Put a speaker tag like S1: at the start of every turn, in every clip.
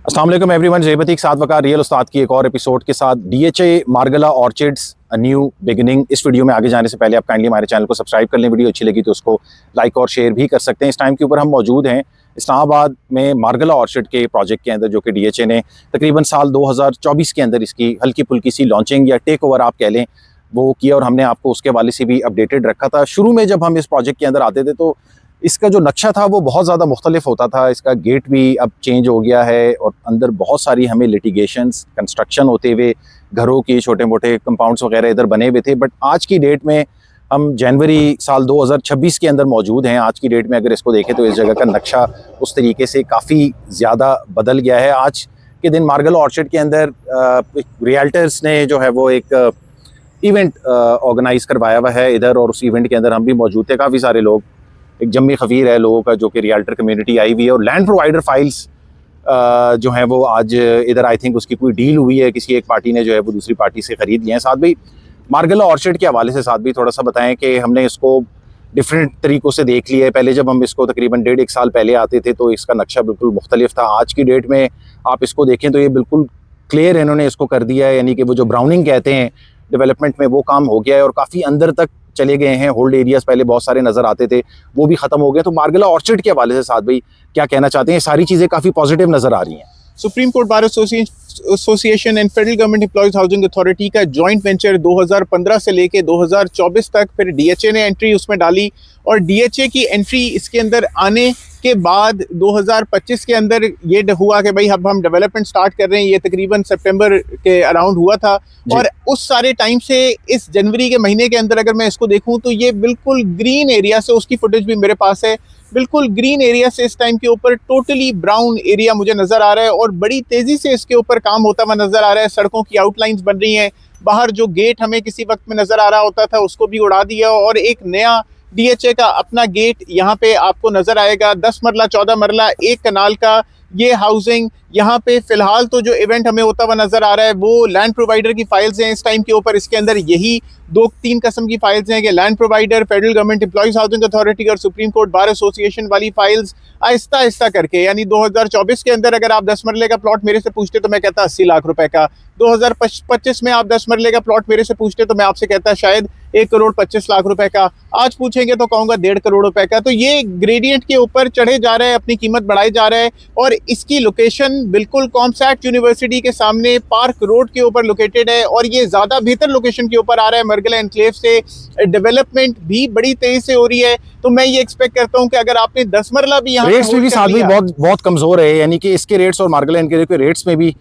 S1: अस्सलाम वालेकुम एवरीवन, जय प्रतीक साथ वकार रियल उस्ताद की एक और एपिसोड के साथ DHA Margalla orchids a new beginning. इस वीडियो में आगे जाने से पहले आप काइंडली हमारे चैनल को सब्सक्राइब कर लें। वीडियो अच्छी लगी तो उसको लाइक और शेयर भी कर सकते हैं। इस टाइम के ऊपर हम मौजूद हैं इस्लामाबाद में मारगला ऑर्चिड के प्रोजेक्ट के अंदर, जो कि डीएचए ने तकरीबन साल 2024 के अंदर इसकी हल्की फुल्की सी लॉन्चिंग या टेक ओवर आप कह लें वो किया, और हमने आपको उसके वाले से भी अपडेटेड रखा था। शुरू में जब हम इस प्रोजेक्ट के अंदर आते थे तो इसका जो नक्शा था वो बहुत ज़्यादा मुख्तलिफ होता था। इसका गेट भी अब चेंज हो गया है और अंदर बहुत सारी हमें लिटिगेशंस कंस्ट्रक्शन होते हुए घरों की छोटे मोटे कंपाउंड्स वगैरह इधर बने हुए थे। बट आज की डेट में हम जनवरी साल 2026 के अंदर मौजूद हैं। आज की डेट में अगर इसको देखें तो इस जगह का नक्शा उस तरीके से काफ़ी ज़्यादा बदल गया है। आज के दिन मारगला ऑर्चिड के अंदर रियल्टर्स ने जो है वो एक इवेंट ऑर्गेनाइज़ करवाया हुआ है इधर, और उस इवेंट के अंदर हम भी मौजूद थे। काफ़ी सारे लोग, एक जम्मी खफीर है लोगों का जो कि रियल्टर कम्युनिटी आई हुई है, और लैंड प्रोवाइडर फाइल्स जो हैं वो आज इधर आई थिंक उसकी कोई डील हुई है, किसी एक पार्टी ने जो है वो दूसरी पार्टी से ख़रीद लिए हैं। साथ भी मारगला ऑर्चिड के हवाले से साथ भी थोड़ा सा बताएं कि हमने इसको डिफरेंट तरीक़ों से देख लिया है। पहले जब हम इसको तकरीबन 1.5 साल पहले आते थे तो इसका नक्शा बिल्कुल मुख्तलिफ था। आज की डेट में आप इसको देखें तो ये बिल्कुल क्लियर इन्होंने इसको कर दिया है, यानी कि वो जो ब्राउनिंग कहते हैं डेवलपमेंट में वो काम हो गया है और काफ़ी अंदर तक चले गए हैं। होल्ड एरियाज पहले बहुत सारे नज़र आते थे, वो भी ख़त्म हो गए। तो मारगला ऑर्चिड के हवाले से साथ भाई क्या कहना चाहते हैं? सारी चीज़ें काफ़ी पॉजिटिव नज़र आ रही हैं।
S2: Supreme Court Bar association and federal Government Employees Housing authority का जॉइंट वेंचर 2015 से लेके 2024 तक, फिर डीएचए ने एंट्री उसमें डाली, और डीएचए की एंट्री इसके अंदर आने के बाद 2025 के अंदर ये हुआ कि भाई अब हम डेवलपमेंट स्टार्ट कर रहे हैं। ये तकरीबन सितंबर के अराउंड हुआ था, और उस सारे टाइम से इस जनवरी के महीने के अंदर अगर मैं इसको देखूं तो ये बिल्कुल ग्रीन एरिया से, उसकी फुटेज भी मेरे पास है, बिल्कुल ग्रीन एरिया से इस टाइम के ऊपर टोटली ब्राउन एरिया मुझे नज़र आ रहा है, और बड़ी तेज़ी से इसके ऊपर काम होता हुआ नज़र आ रहा है। सड़कों की आउटलाइंस बन रही हैं, बाहर जो गेट हमें किसी वक्त में नज़र आ रहा होता था उसको भी उड़ा दिया, और एक नया डीएचए का अपना गेट यहाँ पे आपको नज़र आएगा। 10 मरला 14 मरला एक कनाल का ये हाउसिंग यहाँ पे फिलहाल तो जो इवेंट हमें होता हुआ नज़र आ रहा है वो लैंड प्रोवाइडर की फाइल्स हैं इस टाइम के ऊपर। इसके अंदर यही 2-3 किस्म की फाइल्स हैं कि land provider, federal Government Employees Housing authority और सुप्रीम कोर्ट बार एसोसिएशन वाली फाइल्स आहिस्ता आहिस्ता करके, यानी 2024 के अंदर अगर आप 10 मरले का प्लॉट मेरे से पूछते तो मैं कहता 80 लाख रुपए का। 2025 में आप 10 मरले का प्लॉट मेरे से पूछते तो मैं आपसे कहता शायद 1,25,00,000 रुपए का। आज पूछेंगे तो कहूँगा 1.5 करोड़ रुपए का। तो ये ग्रेडियंट के ऊपर चढ़े जा रहा है, अपनी कीमत बढ़ाई जा रहा है, और इसकी लोकेशन बिल्कुल कॉमसैट यूनिवर्सिटी के सामने पार्क रोड के ऊपर लोकेटेड है, और ये ज़्यादा बेहतर लोकेशन के ऊपर आ रहा है। मारगला एनक्लेव से डेवलपमेंट भी बड़ी तेज़ी से हो रही है, तो मैं ये एक्सपेक्ट करता हूँ कि अगर आपने 10 मरला भी यहाँ
S1: रेट्स में भी साथ भी बहुत कमज़ोर है, यानी कि इसके रेट्स और मारगला एनक्लेव के रेट्स में भी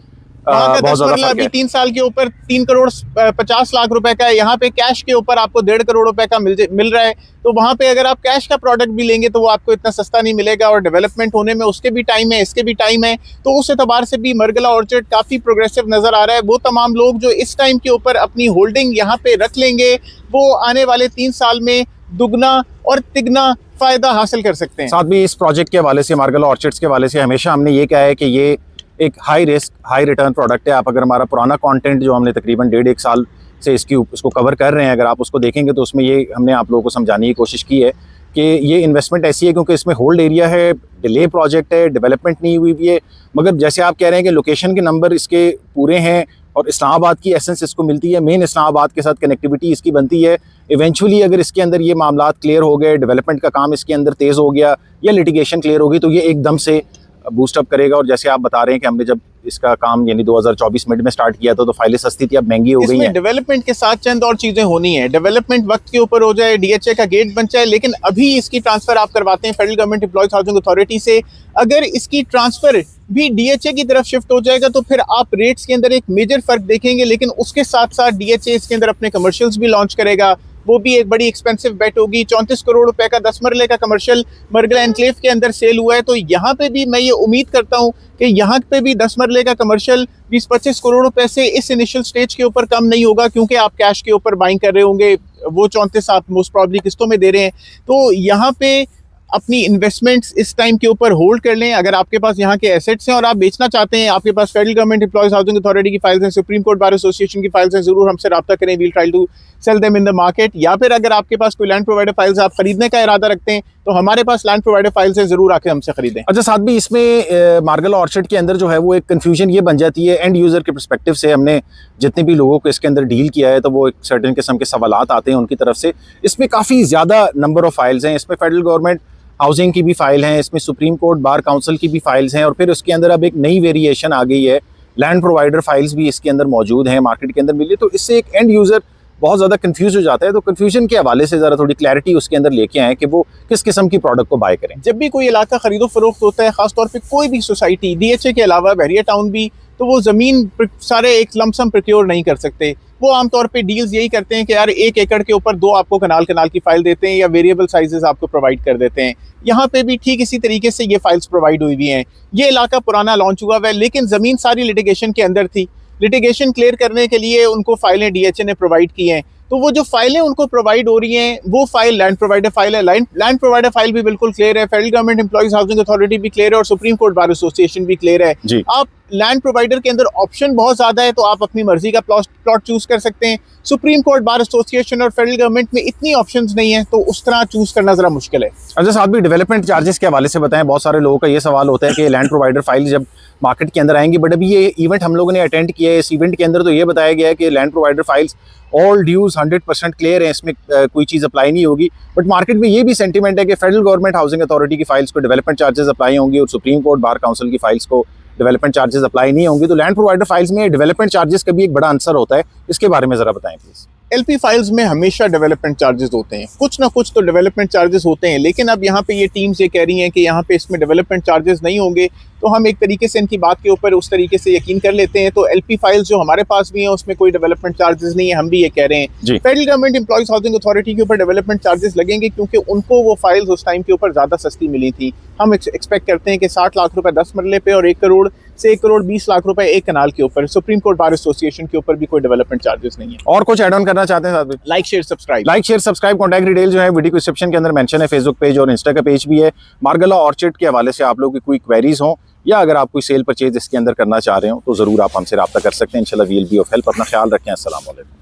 S2: बहुत ज़्यादा अभी 3 साल के ऊपर 3,50,00,000 रुपए का है। यहाँ पे कैश के ऊपर आपको 1.5 करोड़ रुपए का मिल रहा है। तो वहाँ पे अगर आप कैश का प्रोडक्ट भी लेंगे तो वो आपको इतना सस्ता नहीं मिलेगा, और डेवलपमेंट होने में उसके भी टाइम है, इसके भी टाइम है। तो उस एतबार से भी मारगला ऑर्चिड काफ़ी प्रोग्रेसिव नज़र आ रहा है। वो तमाम लोग जो इस टाइम के ऊपर अपनी होल्डिंग यहाँ पे रख लेंगे वो आने वाले 3 साल में दुगना और तिगना फ़ायदा हासिल कर सकते हैं।
S1: साथ भी इस प्रोजेक्ट के हवाले से, मारगला ऑर्चिड्स के हवाले से हमेशा हमने ये कहा है कि ये एक high risk high return product है। आप अगर हमारा पुराना कंटेंट जो हमने तकरीबन 1.5 साल से इसको कवर कर रहे हैं, अगर आप उसको देखेंगे तो उसमें ये हमने आप लोगों को समझाने की कोशिश की है कि ये इन्वेस्टमेंट ऐसी है क्योंकि इसमें होल्ड एरिया है, डिले प्रोजेक्ट है, डेवलपमेंट नहीं हुई भी है, मगर जैसे आप कह रहे हैं कि लोकेशन के नंबर इसके पूरे हैं और इस्लामाबाद की एसेंस इसको मिलती है, मेन इस्लामाबाद के साथ कनेक्टिविटी इसकी बनती है। इवेंचुअली अगर इसके अंदर ये मामलात क्लियर हो गए, डेवलपमेंट का काम इसके अंदर तेज़ हो गया या लिटिगेशन क्लियर हो गई, तो ये एकदम से बूस्टअप करेगा। और जैसे आप बता रहे हैं कि हमने जब इसका काम यानी 2024 मिड में स्टार्ट किया था तो फाइलें सस्ती थी, अब महंगी हो गई हैं।
S2: डेवलपमेंट के साथ चंद और चीज़ें होनी है। डेवलपमेंट वक्त के ऊपर हो जाए, डीएचए का गेट बन जाए, लेकिन अभी इसकी ट्रांसफ़र आप करवाते हैं federal Government Employees Housing authority से। अगर इसकी ट्रांसफ़र भी डीएचए की तरफ शिफ्ट हो जाएगा तो फिर आप रेट्स के अंदर एक मेजर फ़र्क देखेंगे, लेकिन उसके साथ साथ डीएचए इसके अंदर अपने कमर्शियल्स भी लॉन्च करेगा, वो भी एक बड़ी एक्सपेंसिव बेट होगी। 34 करोड़ रुपए का 10 मरले का कमर्शियल मारगला एनक्लेव के अंदर सेल हुआ है, तो यहाँ पे भी मैं ये उम्मीद करता हूँ कि यहाँ पे भी 10 मरले का कमर्शियल 20-25 करोड़ रुपए से इस इनिशियल स्टेज के ऊपर कम नहीं होगा, क्योंकि आप कैश के ऊपर बाइंग कर रहे होंगे। वो 34 आप मोस्ट प्रॉब्ली किस्तों में दे रहे हैं, तो यहाँ पे अपनी इन्वेस्टमेंट्स इस टाइम के ऊपर होल्ड कर लें। अगर आपके पास यहाँ के एसेट्स हैं और आप बेचना चाहते हैं, आपके पास Federal Government Employees Housing Authority की फाइल्स हैं, सुप्रीम कोर्ट बार एसोसिएशन की फाइल्स हैं, जरूर हमसे रब्ता करें। We'll try to sell them in the market. या फिर अगर आपके पास कोई लैंड प्रोवाइडर फाइल्स आप खरीदने का इरादा रखते हैं तो हमारे पास लैंड प्रोवाइडर फाइल्स है, जरूर आके हमसे खरीदें।
S1: अच्छा साथ भी इसमें मार्गला ऑर्चर्ड के अंदर जो है वो एक कंफ्यूजन ये बन जाती है एंड यूज़र के पर्सपेक्टिव से। हमने जितने भी लोगों को इसके अंदर डील किया है तो वो एक सर्टेन किस्म के सवालात आते हैं उनकी तरफ से। इसमें काफ़ी ज़्यादा नंबर ऑफ फाइल्स हैं। इसमें फेडरल गवर्नमेंट हाउसिंग की भी फाइल हैं, इसमें सुप्रीम कोर्ट बार काउंसिल की भी फाइल्स हैं, और फिर उसके अंदर अब एक नई वेरिएशन आ गई है, लैंड प्रोवाइडर फाइल्स भी इसके अंदर मौजूद हैं, मार्केट के अंदर मिली। तो इससे एक एंड यूज़र बहुत ज़्यादा कंफ्यूज हो जाता है। तो कंफ्यूजन के हवाले से ज़रा थोड़ी क्लैरिटी उसके अंदर लेके आएँ कि वो किस किस्म की प्रोडक्ट को बाय करें।
S2: जब भी कोई इलाका खरीदो फरोख्त होता है, खासतौर पे कोई भी सोसाइटी, डीएचए के अलावा बहरिया टाउन भी, तो वो ज़मीन सारे एक लमसम प्रोक्योर नहीं कर सकते। वो आमतौर पे डील्स यही करते हैं कि यार 1 एकड़ के ऊपर 2 आपको कनाल की फाइल देते हैं या वेरिएबल साइजेस आपको प्रोवाइड कर देते हैं। यहाँ पे भी ठीक इसी तरीके से ये फाइल्स प्रोवाइड हुई हुई हैं। ये इलाका पुराना लॉन्च हुआ हुआ है, लेकिन ज़मीन सारी लिटिगेशन के अंदर थी। लिटिगेशन क्लियर करने के लिए उनको फाइलें डीएचए ने प्रोवाइड की हैं। तो वो जो फाइलें उनको प्रोवाइड हो रही हैं वो फाइल लैंड प्रोवाइडर फाइल है। लैंड प्रोवाइडर फाइल भी बिल्कुल क्लियर है, federal Government Employees Housing authority भी क्लियर है और सुप्रीम कोर्ट बार एसोसिएशन भी क्लियर है। आप लैंड प्रोवाइडर के अंदर ऑप्शन बहुत ज्यादा है, तो आप अपनी मर्जी का प्लॉट चूज कर सकते हैं। सुप्रीम कोर्ट बार एसोसिएशन और फेडरल गवर्नमेंट में इतनी ऑप्शंस नहीं है, तो उस तरह चूज करना जरा मुश्किल है।
S1: अच्छा साथ भी डेवलपमेंट चार्जेस के हवाले से बताएं। बहुत सारे लोगों का ये सवाल होता है कि लैंड प्रोवाइडर फाइल जब मार्केट के अंदर आएंगी, बट अभी ये इवेंट हम लोगों ने अटेंड किया है, इस इवेंट के अंदर तो ये बताया गया है कि land provider files all dues 100% clear है, इसमें कोई चीज़ अप्लाई नहीं होगी। बट मार्केट में ये भी सेंटीमेंट है कि फेडरल गवर्नमेंट हाउसिंग अथॉरिटी की फाइल्स को डेवलपमेंट चार्जेस अप्लाई होंगी और सुप्रीम कोर्ट बार काउंसिल की फाइल्स को डेवलपमेंट चार्जेस अप्लाई नहीं होंगे। तो लैंड प्रोवाइडर फाइल्स में डेवलपमेंट चार्जेस का भी एक बड़ा आंसर होता है, इसके बारे में ज़रा बताएं प्लीज़।
S2: एलपी फाइल्स में हमेशा डेवलपमेंट चार्जेस होते हैं, कुछ ना कुछ तो डेवलपमेंट चार्जेस होते हैं, लेकिन अब यहाँ पे ये टीम्स ये कह रही हैं कि यहाँ पे इसमें डेवलपमेंट चार्जेस नहीं होंगे, तो हम एक तरीके से इनकी बात के ऊपर उस तरीके से यकीन कर लेते हैं। तो एलपी फाइल्स जो हमारे पास भी हैं उसमें कोई डेवलपमेंट चार्जेस नहीं है, हम भी ये कह रहे हैं। Federal Government Employees Housing authority के ऊपर डेवलपमेंट चार्जेस लगेंगे क्योंकि उनको वो फाइल्स उस टाइम के ऊपर ज़्यादा सस्ती मिली थी। हम एक्सपेक्ट करते हैं कि 60 लाख रुपए 10 मरले पे और 1 करोड़ से 1 करोड़ 20 लाख रुपए एक कनाल के ऊपर। सुप्रीम कोर्ट बार एसोसिएशन के ऊपर भी कोई डेवलपमेंट चार्जेस नहीं है।
S1: और कुछ ऐड ऑन करना चाहते हैं साथ में?
S2: Like share subscribe
S1: contact detail जो है वीडियो डिस्क्रिप्शन के अंदर मेंशन है, फेसबुक पेज और इंस्टा का पेज भी है। मार्गला ऑर्चर्ड के हवाले से आप लोगों की कोई क्वेरीज हों या अगर आप कोई सेल परचेज इसके अंदर करना चाह रहे हो तो ज़रूर आप हमसे रब्ता कर सकते हैं। इंशाल्लाह we will be of help. अपना ख्याल रखें। अस्सलाम वालेकुम।